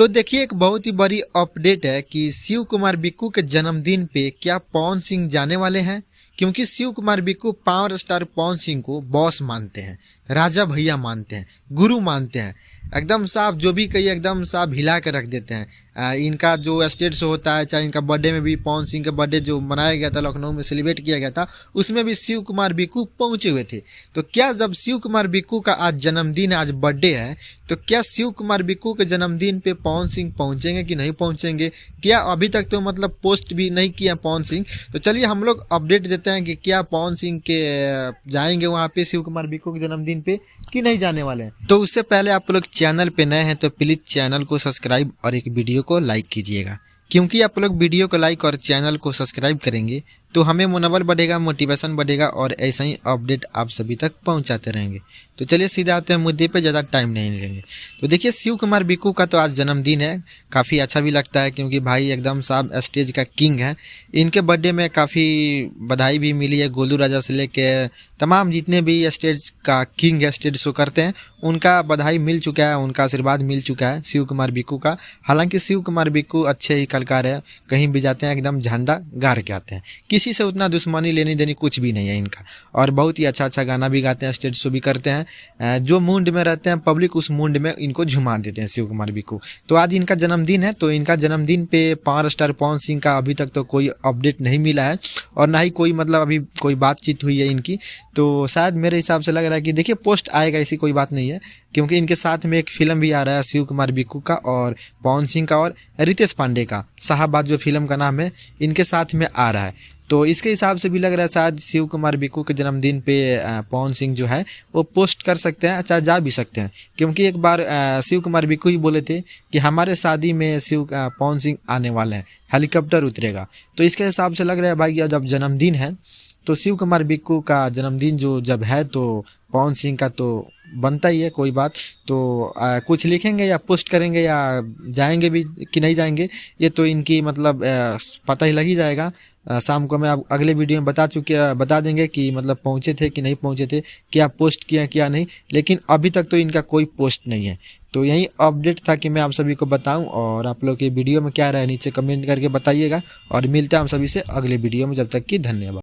तो देखिए एक बहुत ही बड़ी अपडेट है कि शिव कुमार बिक्कू के जन्मदिन पे क्या पवन सिंह जाने वाले हैं। क्योंकि शिव कुमार बिक्कू पावर स्टार पवन सिंह को बॉस मानते हैं, राजा भैया मानते हैं, गुरु मानते हैं। एकदम साफ जो भी कहिए एकदम साफ हिला कर रख देते हैं। इनका जो स्टेज शो होता है, चाहे इनका बर्थडे में भी पवन सिंह का बर्थडे जो मनाया गया था, लखनऊ में सेलिब्रेट किया गया था, उसमें भी शिव कुमार बिक्कू पहुंचे हुए थे। तो क्या जब शिव कुमार बिक्कू का आज जन्मदिन है, आज बर्थडे है, तो क्या शिव कुमार बिक्कू के जन्मदिन पे पवन सिंह पहुंचेंगे कि नहीं पहुंचेंगे? क्या अभी तक तो मतलब पोस्ट भी नहीं किया पवन सिंह। तो चलिए हम लोग अपडेट देते हैं कि क्या पवन सिंह के जाएंगे वहाँ पे शिव कुमार बिक्कू के जन्मदिन पे कि नहीं जाने वाले हैं। तो उससे पहले आप लोग चैनल पे नए हैं तो प्लीज़ चैनल को सब्सक्राइब और एक वीडियो को लाइक कीजिएगा। क्योंकि आप लोग वीडियो को लाइक और चैनल को सब्सक्राइब करेंगे तो हमें मनोबल बढ़ेगा, मोटिवेशन बढ़ेगा और ऐसा ही अपडेट आप सभी तक पहुंचाते रहेंगे। तो चलिए सीधे आते हैं मुद्दे पे, ज़्यादा टाइम नहीं लेंगे। तो देखिए शिव कुमार बिक्कू का तो आज जन्मदिन है, काफ़ी अच्छा भी लगता है क्योंकि भाई एकदम साहब स्टेज का किंग है। इनके बर्थडे में काफ़ी बधाई भी मिली है, गोलू राजा से लेके तमाम जितने भी स्टेज का किंग है, स्टेज शो करते हैं, उनका बधाई मिल चुका है, उनका आशीर्वाद मिल चुका है शिव कुमार बिक्कू का। हालांकि शिव कुमार बिक्कू अच्छे ही कलाकार है, कहीं भी जाते हैं एकदम झंडा गाड़ के आते हैं, किसी से उतना दुश्मनी लेनी देनी कुछ भी नहीं है इनका। और बहुत ही अच्छा अच्छा गाना भी गाते हैं, स्टेज शो भी करते हैं। जो मूड में रहते हैं पब्लिक, उस मूड में इनको झुमा देते हैं शिव कुमार बिक्कू। तो आज इनका जन्मदिन है, तो इनका जन्मदिन पे पावर स्टार पवन सिंह का अभी तक तो कोई अपडेट नहीं मिला है और ना ही कोई मतलब अभी कोई बातचीत हुई है इनकी। तो शायद मेरे हिसाब से लग रहा है कि देखिए पोस्ट आएगा, ऐसी कोई बात नहीं है, क्योंकि इनके साथ में एक फिल्म भी आ रहा है शिव कुमार बिक्कू का और पवन सिंह का और रितेश पांडे का, साहबाद जो फिल्म का नाम है, इनके साथ में आ रहा है। तो इसके हिसाब से भी लग रहा है शायद शिव कुमार बिक्कू के जन्मदिन पे पवन सिंह जो है वो पोस्ट कर सकते हैं, अच्छा जा भी सकते हैं। क्योंकि एक बार शिव कुमार बिक्कू ही बोले थे कि हमारे शादी में पवन सिंह आने वाले हैं, हेलीकॉप्टर उतरेगा। तो इसके हिसाब से लग रहा है भाई जब जन्मदिन है तो शिव कुमार बिक्कू का जन्मदिन जो जब है तो पवन सिंह का तो बनता ही है कोई बात। तो कुछ लिखेंगे या पोस्ट करेंगे या जाएंगे भी कि नहीं जाएंगे, ये तो इनकी मतलब पता ही लग ही जाएगा। शाम को मैं अब अगले वीडियो में बता देंगे कि मतलब पहुंचे थे कि नहीं पहुंचे थे, क्या पोस्ट किया क्या नहीं। लेकिन अभी तक तो इनका कोई पोस्ट नहीं है। तो यही अपडेट था कि मैं आप सभी को बताऊं। और आप लोग के वीडियो में क्या राय नीचे कमेंट करके बताइएगा और मिलते हैं हम सभी से अगले वीडियो में। जब तक कि धन्यवाद।